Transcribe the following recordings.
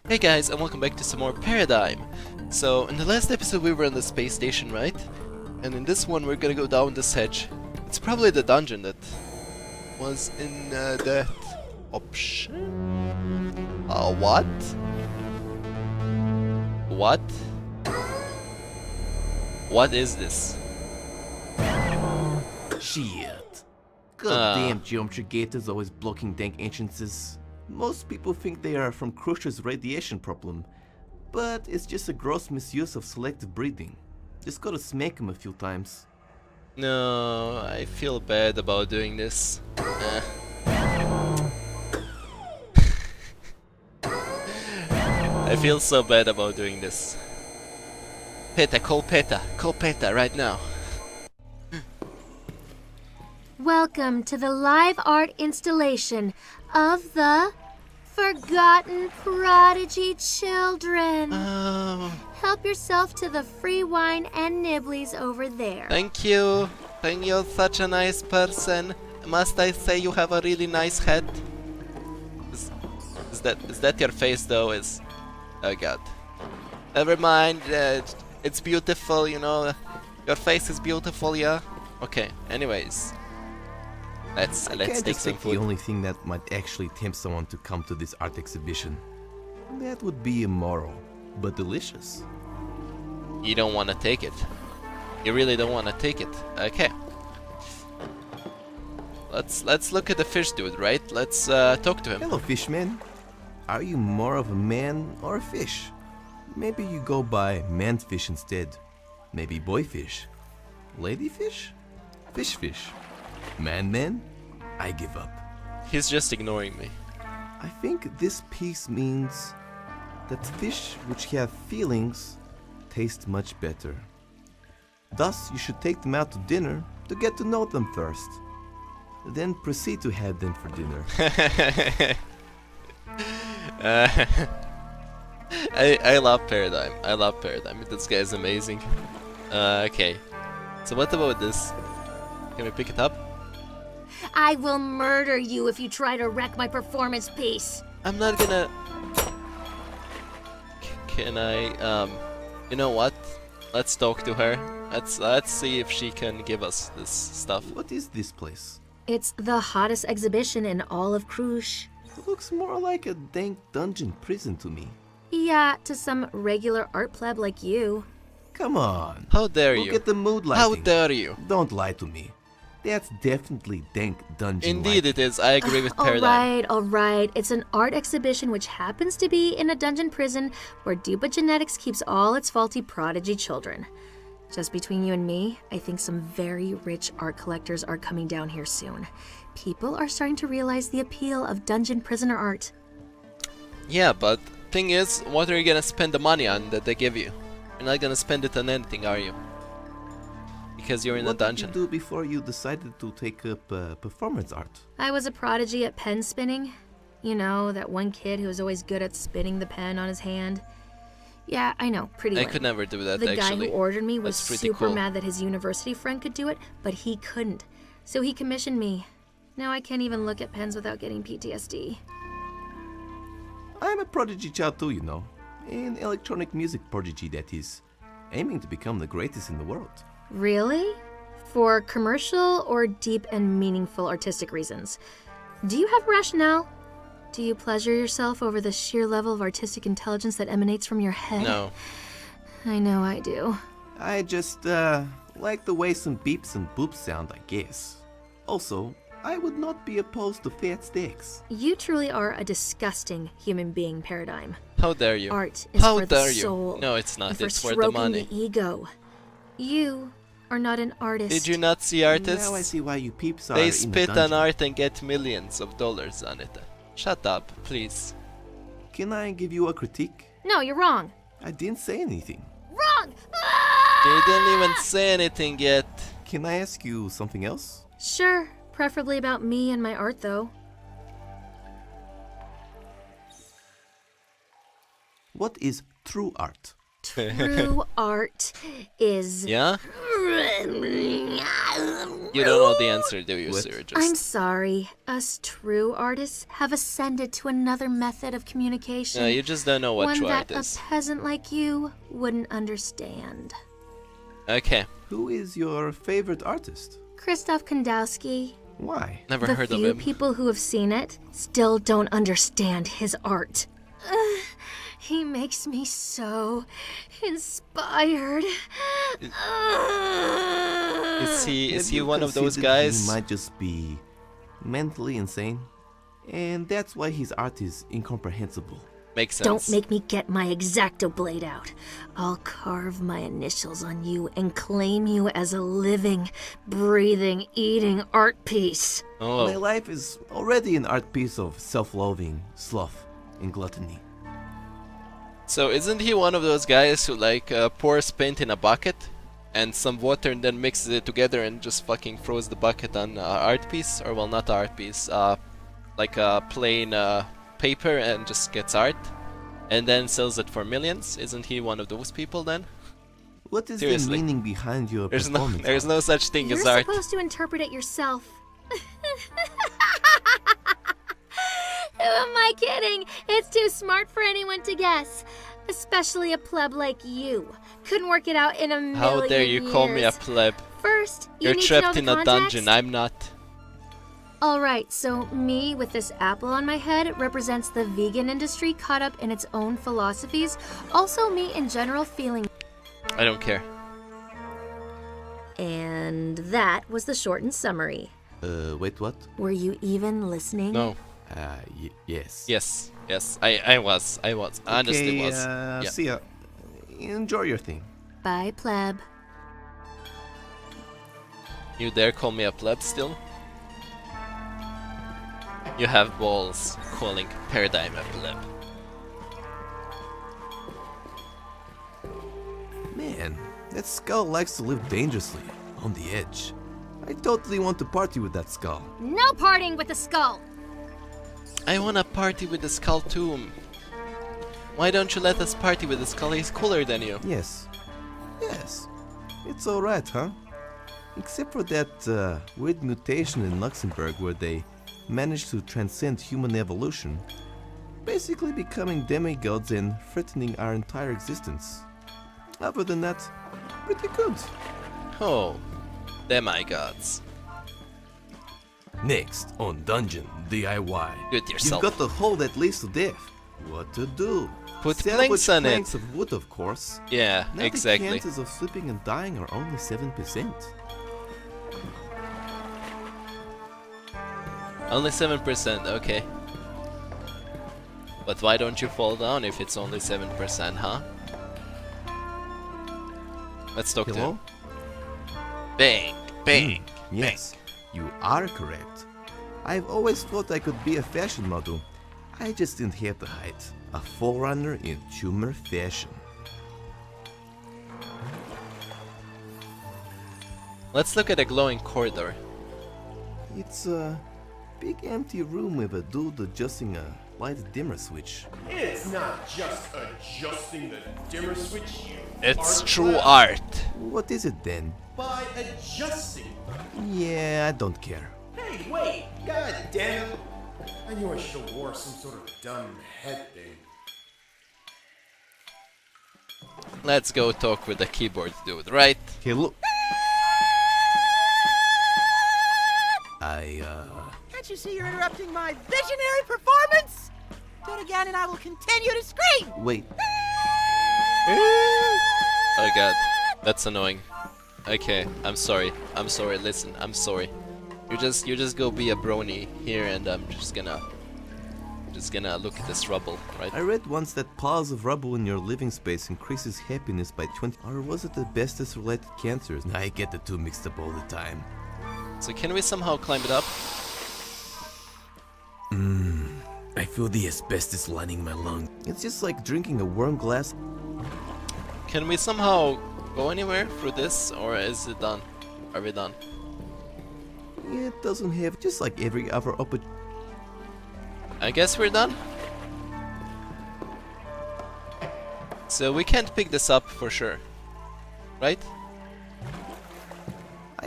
Hey guys, and welcome back to some more Paradigm. So, in the last episode we were on the space station, right? And in this one we're gonna go down this hedge. It's probably the dungeon that was in that option? What? What? What is this? Shit. Goddamn geometry gators always blocking dank entrances. Most people think they are from Crusher's radiation problem, but it's just a gross misuse of selective breeding. Just gotta smack him a few times. No, I feel bad about doing this. I feel so bad about doing this. Peta, call Peta right now. Welcome to the live art installation of the Forgotten Prodigy Children. Oh, Help yourself to the free wine and nibblies over there. thank you. You're such a nice person. Must I say you have a really nice head? Is that your face though? Oh god. Never mind. It's beautiful, you know. Your face is beautiful, yeah. Okay. Anyways, let's Can't take just some take the food. only thing that might actually tempt someone to come to this art exhibition. That would be immoral, but delicious. You don't want to take it. You really don't want to take it. Okay. Let's look at the fish dude, right? Let's talk to him. Hello, fishman. Are you more of a man or a fish? Maybe you go by manfish instead. Maybe boyfish. Ladyfish? Fishfish. Man? I give up. He's just ignoring me. I think this piece means that fish which have feelings taste much better. Thus, you should take them out to dinner to get to know them first. Then proceed to have them for dinner. I love Paradigm. I love Paradigm. This guy is amazing. Okay. So what about this? Can we pick it up? I will murder you if you try to wreck my performance piece. I'm not gonna. Can I? You know what? Let's talk to her. Let's see if she can give us this stuff. What is this place? It's the hottest exhibition in all of Crush. It looks more like a dank dungeon prison to me. Yeah, to some regular art pleb like you. Come on. How dare Look you? at the mood How lighting. dare you? Don't lie to me. That's definitely dank dungeon Indeed it is. I agree with Paradigm. All right. It's an art exhibition which happens to be in a dungeon prison where Dupa Genetics keeps all its faulty prodigy children. Just between you and me, I think some very rich art collectors are coming down here soon. People are starting to realize the appeal of dungeon prisoner art. Yeah, but thing is, what are you gonna spend the money on that they give you? You're not gonna spend it on anything, are you? Because you're in a What dungeon. did you do before you decided to take up performance art? I was a prodigy at pen spinning. You know, that one kid who was always good at spinning the pen on his hand. Yeah, I know, pretty I lame. could never do that The actually. guy who ordered me was That's pretty super cool. mad that his university friend could do it, but he couldn't. So he commissioned me. Now I can't even look at pens without getting PTSD. I'm a prodigy child too, you know. An electronic music prodigy, that is. Aiming to become the greatest in the world. Really? For commercial or deep and meaningful artistic reasons? Do you have rationale? Do you pleasure yourself over the sheer level of artistic intelligence that emanates from your head? No. I know I do. I just, like the way some beeps and boops sound, I guess. Also, I would not be opposed to fat steaks. You truly are a disgusting human being, Paradigm. How dare you? Art is How for the dare you? soul. No, it's not. and for It's for the stroking money. the ego. You are not an artist. Did you not see artists? Now I see why you peeps are They in the spit on dungeon. art and get millions of dollars on it. Shut up, please. Can I give you a critique? No, you're wrong. I didn't say anything. Wrong! You didn't even say anything yet. Can I ask you something else? Sure, preferably about me and my art, though. What is true art? True art is Yeah? You don't know the answer, do you, What? sir? I'm Just sorry. Us true artists have ascended to another method of communication. you just don't know what one true art that is. a peasant like you wouldn't understand. Okay, Who is your favorite artist? Christoph Kandowski. Why? never The heard of few him. people who have seen it still don't understand his art. He makes me so inspired. Is he Have he you one of those considered guys? He might just be mentally insane, and that's why his art is incomprehensible. Makes sense. Don't make me get my X-Acto blade out. I'll carve my initials on you and claim you as a living, breathing, eating art piece. My Oh, life is already an art piece of self-loathing, sloth, and gluttony. so isn't he one of those guys who like pours paint in a bucket and some water and then mixes it together and just fucking throws the bucket on art piece, or well, not art piece, like a plain paper and just gets art and then sells it for millions? Isn't he one of those people then? What is Seriously. the meaning behind your There's no performance? there's no such thing You're as art. supposed to interpret it yourself. Who am I kidding? It's too smart for anyone to guess. Especially a pleb like you. Couldn't work it out in a million How dare you call me a years. pleb? First, you You're need to know trapped the in a context. dungeon, I'm not. Alright, so me with this apple on my head represents the vegan industry caught up in its own philosophies. Also me in general feeling. I don't care. And that was the shortened summary. Wait, what? Were you even listening? No. Yes. Yes. I was. Honestly Okay, was. Yeah. see ya. Enjoy your thing. Bye, pleb. You dare call me a pleb still? You have balls calling Paradigm a pleb. Man, that skull likes to live dangerously, on the edge. I totally want to party with that skull. No parting with the skull! I wanna party with the Skull too. Why don't you let us party with the Skull? He's cooler than you. Yes. Yes. It's alright, huh? Except for that weird mutation in Luxembourg where they managed to transcend human evolution, basically becoming demigods and threatening our entire existence. Other than that, pretty good. Oh, demigods. Next on Dungeon DIY. Do it yourself. You've got the hole that leads to death. What to do? Put Salvage planks on it. planks of wood, of course. Yeah, Now exactly. the chances of slipping and dying are only 7%. Only 7%, okay. But why don't you fall down if it's only 7%, huh? Let's talk to Hello? him. Bang, bang. Yes, you are correct. I've always thought I could be a fashion model. I just didn't have the height. A forerunner in tumor fashion. Let's look at a glowing corridor. It's a big empty room with a dude adjusting a light dimmer switch. It's not just adjusting the dimmer switch, you It's art true class. art. What is it then? By adjusting. Yeah, I don't care. Hey, wait! God damn it! I knew I should have wore some sort of dumb head thing. Let's go talk with the keyboard dude, right? Hello? Can't you see you're interrupting my visionary performance? Do it again and I will continue to scream! Wait. Oh god, that's annoying. Okay, I'm sorry. Listen, I'm sorry. You just go be a brony here, and I'm just gonna look at this rubble, right? I read once that piles of rubble in your living space increases happiness by 20. Or was it asbestos related cancers? I get the two mixed up all the time. So can we somehow climb it up? I feel the asbestos lining my lung. It's just like drinking a warm glass. Can we somehow go anywhere through this, or is it done? Are we done? It doesn't have, just like every other opportunity. I guess we're done. So we can't pick this up for sure, right?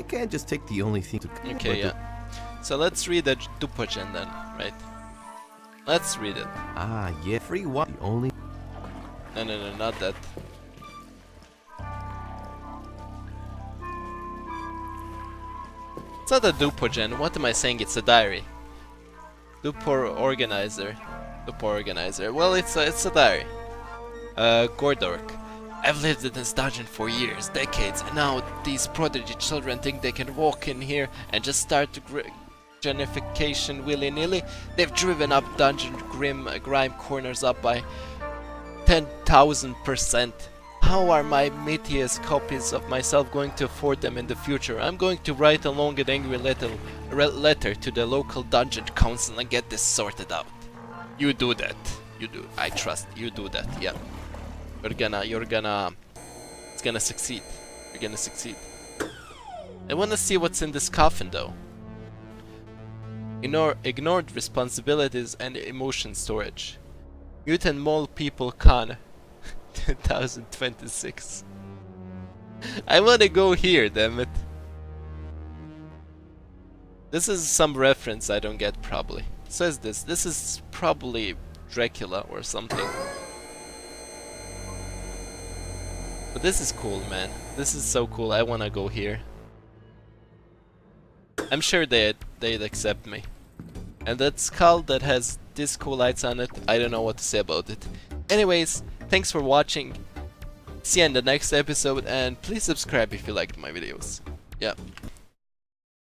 I can't just take the only thing to Okay, yeah. So let's read the Dupogen then, right? Let's read it. Ah, yeah. Free one. The only. No, no, no, not that. It's not a Dupogen. What am I saying? It's a diary. Dupor organizer. Dupor organizer. Well, it's a diary. Gordork. I've lived in this dungeon for years, decades, and now these prodigy children think they can walk in here and just start to genification willy-nilly. They've driven up dungeon grime corners up by 10,000%. How are my meatiest copies of myself going to afford them in the future? I'm going to write a long and angry letter to the local dungeon council and get this sorted out. You do that. You do. I trust you do that. Yeah. You're gonna it's gonna succeed. You're gonna succeed. I wanna see what's in this coffin though. Ignored responsibilities and emotion storage. Mutant Mole People Con 2026. I wanna go here, damn it. This is some reference I don't get probably. It says this. This is probably Dracula or something. But this is cool, man. This is so cool. I wanna go here. I'm sure they'd accept me. And that skull that has disco lights on it, I don't know what to say about it. Anyways, thanks for watching. See you in the next episode, and please subscribe if you liked my videos. Yeah.